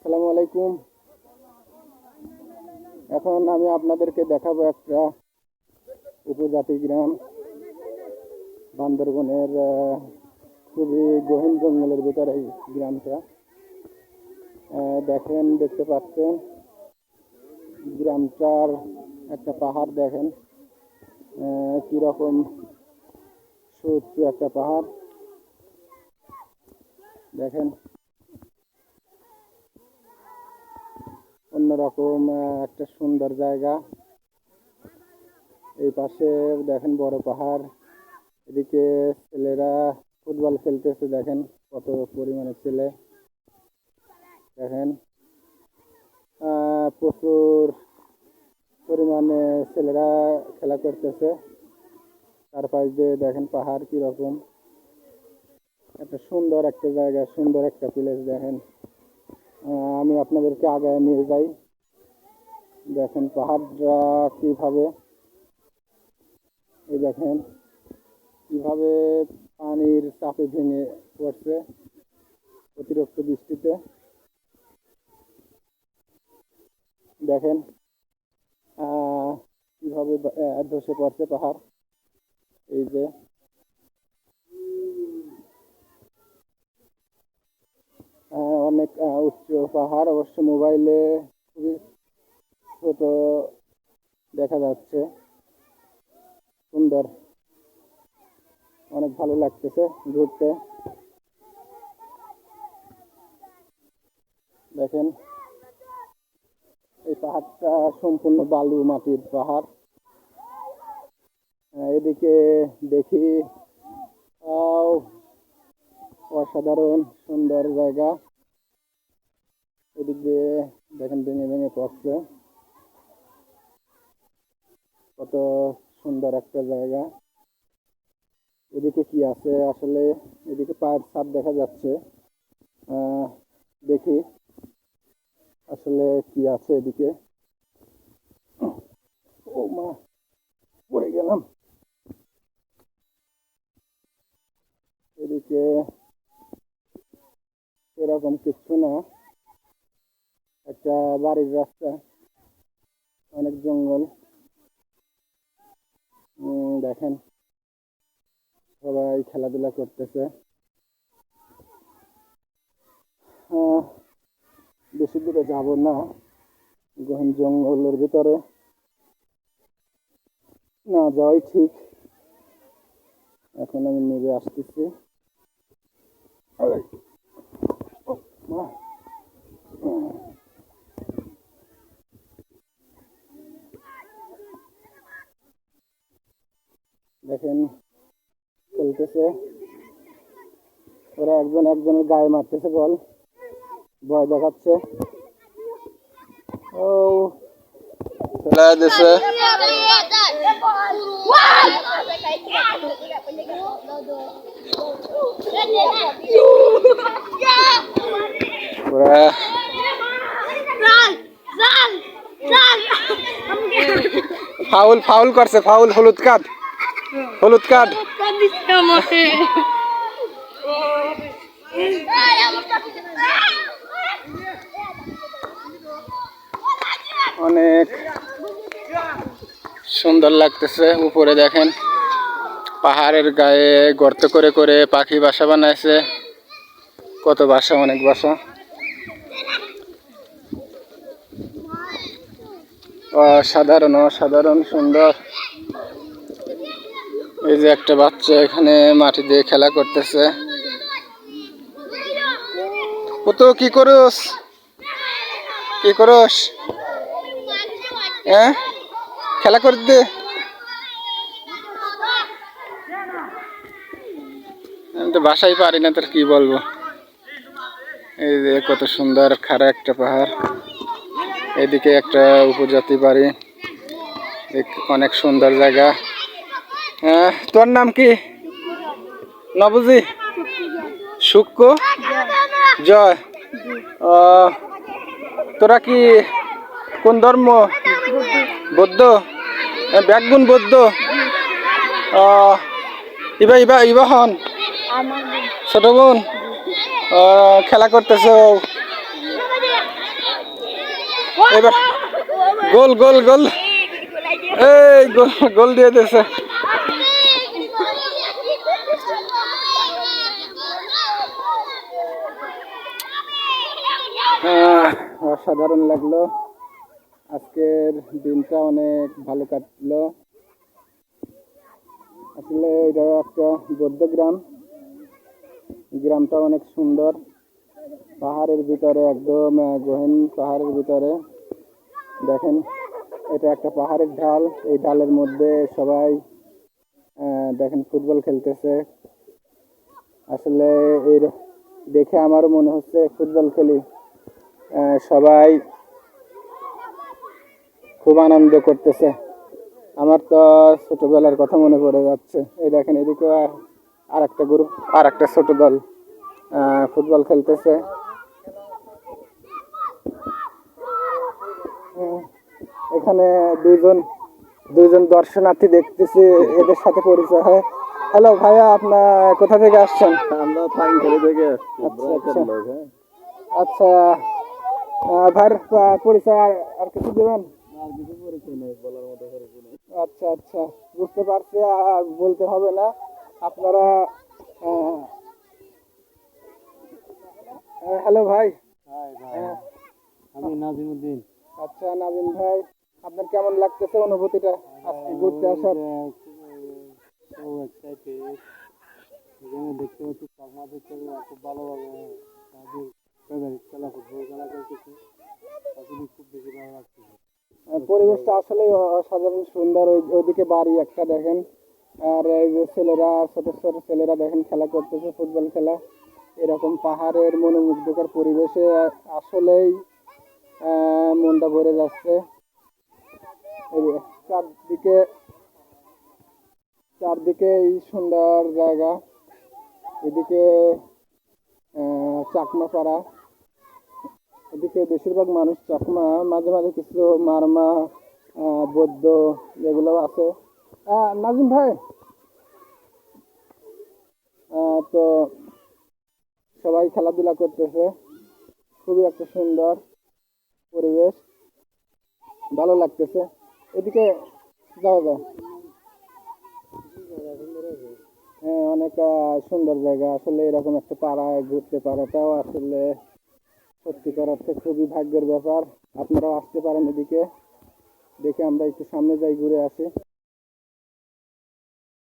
আসসালামু আলাইকুম। এখন আমি আপনাদেরকে দেখাবো একটা উপজাতি গ্রাম, বান্দরবনের খুবই গহীন জঙ্গলের ভিতরে এই গ্রামটা। দেখতে পাচ্ছেন গ্রামটার একটা পাহাড়, দেখেন কিরকম সুউচ্চ একটা পাহাড়। দেখেন অন্যরকম একটা সুন্দর জায়গা। এই পাশে দেখেন বড় পাহাড়, এদিকে ছেলেরা ফুটবল খেলতেছে। দেখেন কত পরিমাণে ছেলে, দেখেন প্রচুর পরিমাণে ছেলেরা খেলা করতেছে। তার পাশ দিয়ে দেখেন পাহাড় কিরকম একটা সুন্দর একটা জায়গা, সুন্দর একটা প্লেস। দেখেন আমি আপনাদেরকে আগায় নিয়ে যাই। দেখেন পাহাড়টা কিভাবে, এই দেখেন কিভাবে পানির চাপে ভেঙে পড়ছে অতিরিক্ত বৃষ্টিতে। দেখেন কিভাবে ধসে পড়ছে পাহাড়। এই যে অনেক উচ্চ পাহাড়, অবশ্য মোবাইলে খুবই ছোট দেখা যাচ্ছে। সুন্দর, অনেক ভালো লাগতেছে ঘুরতে। দেখেন এই পাহাড়টা সম্পূর্ণ বালু মাটির পাহাড়। এদিকে দেখি অসাধারণ সুন্দর জায়গা। এদিক দিয়ে দেখেন ভেঙে ভেঙে পড়ছে, কত সুন্দর একটা জায়গা। এদিকে কি আছে আসলে, এদিকে পায়ের ছাপ দেখা যাচ্ছে। দেখি আসলে কি আছে এদিকে। ও মা, পড়ে গেলাম। এদিকে এরকম কিছু না, একটা বাড়ির রাস্তা, অনেক জঙ্গল। দেখেন সবাই খেলাধুলা করতেছে। বেশি দূরে যাব না, গহীন জঙ্গলের ভিতরে না যাওয়াই ঠিক। এখন আমি নেমে আসতেছি। দেখেন খেলতেছে ওরা, একজন একজনের গায়ে মারতেছে বল, ভয় দেখাচ্ছে। ও খেলা দিছে। ফাউল ফাউল করছে, ফাউল, হলুদ কার্ড, হলুদ কার্ড। অনেক সুন্দর লাগতেছে। উপরে দেখেন পাহাড়ের গায়ে গর্ত করে করে পাখি বাসা বানাইছে, কত বাসা, অনেক বাসা। অসাধারণ অসাধারণ সুন্দর। এই যে একটা বাচ্চা এখানে মাটি দিয়ে খেলা করতেছে। কত কি করস, কি করস? হ্যাঁ, খেলা করতে আমি তো বাসায় পারি না, তোর কি বলবো। এই যে কত সুন্দর খাড়া একটা পাহাড়, এদিকে একটা উপজাতি বাড়ি, অনেক সুন্দর জায়গা। হ্যাঁ, তোর নাম কি? নবজি, শুক্র, জয়। তোরা কি কোন ধর্ম? বৌদ্ধ, ব্যাকগুণ বৌদ্ধ। ইবা ইবা ইবা হন ছোট বোন খেলা করতেছে। এবার গোল গোল গোল, এই গোল গোল দিয়ে দিয়েছে। অসাধারণ লাগলো, আজকের দিনটা অনেক ভালো কাটলো। আসলে এটা একটা বৌদ্ধ গ্রাম, গ্রামটা অনেক সুন্দর, পাহাড়ের ভিতরে, একদম গহীন পাহাড়ের ভিতরে। দেখেন এটা একটা পাহাড়ের ঢাল, এই ঢালের মধ্যে সবাই দেখেন ফুটবল খেলতেছে। আসলে এই দেখে আমারও মনে হচ্ছে ফুটবল খেলি। সবাই খুব আনন্দ করতেছে, আমার তো ছোটবেলার কথা মনে পড়ে যাচ্ছে। এই দেখেন এদিকে আর একটা গ্রুপ, আর একটা ছোট দল ফুটবল খেলতেছে। এখানে দুইজন দর্শনার্থী দেখতেছি, এদের সাথে পরিচয় হয়। হ্যালো ভাইয়া, আপনার কোথা থেকে আসছেন? আমরা পাইনখালি থেকে আসছি। আচ্ছা ভাইয়ের পরিচয় আর কিছু দেবেন? আর কিছু পরিচয় নেই, বলার মতো পরিচয় নেই। আচ্ছা আচ্ছা, বুঝতে পারছি, আর বলতে হবে না। আপনারা হ্যালো ভাই। আমি নাজিমুদ্দিন। আচ্ছা নাবিল ভাই, আপনার কেমন লাগতেছে অনুভূতিটা আজকে ঘুরতে আসার? এখানে দেখতে পাচ্ছি চাকমাদের ছেলেরা খুব ভালোভাবে তাদের খেলা, ফুটবল খেলা করতেছে, আসলে খুব বেশি ভালো লাগতেছে। পরিবেশটা আসলে অসাধারণ সুন্দর। ওইদিকে বাড়ি একটা দেখেন, আর এই যে ছেলেরা, ছোট ছোট ছেলেরা দেখেন খেলা করতেছে, ফুটবল খেলা। এরকম পাহাড়ের মনোমুগ্ধকর পরিবেশে আসলেই মনটা ভরে যাচ্ছে। চারদিকে চারদিকে এই সুন্দর জায়গা, এদিকে চাকমা পাড়া, এদিকে বেশিরভাগ মানুষ চাকমা, মাঝে মাঝে কিছু মারমা বৌদ্ধ যেগুলো আছে। নাজিম ভাই, তো সবাই খেলাধুলা করতেছে, খুবই একটা সুন্দর পরিবেশ, ভালো লাগতেছে। এদিকে যাওয়া যায়, হ্যাঁ অনেক সুন্দর জায়গা। আসলে এরকম একটা পাড়ায় ঘুরতে পারাটাও আসলে সত্যিকার অর্থে খুবই ভাগ্যের ব্যাপার। আপনারাও আসতে পারেন এদিকে, দেখে আমরা একটু সামনে যাই, ঘুরে আসি।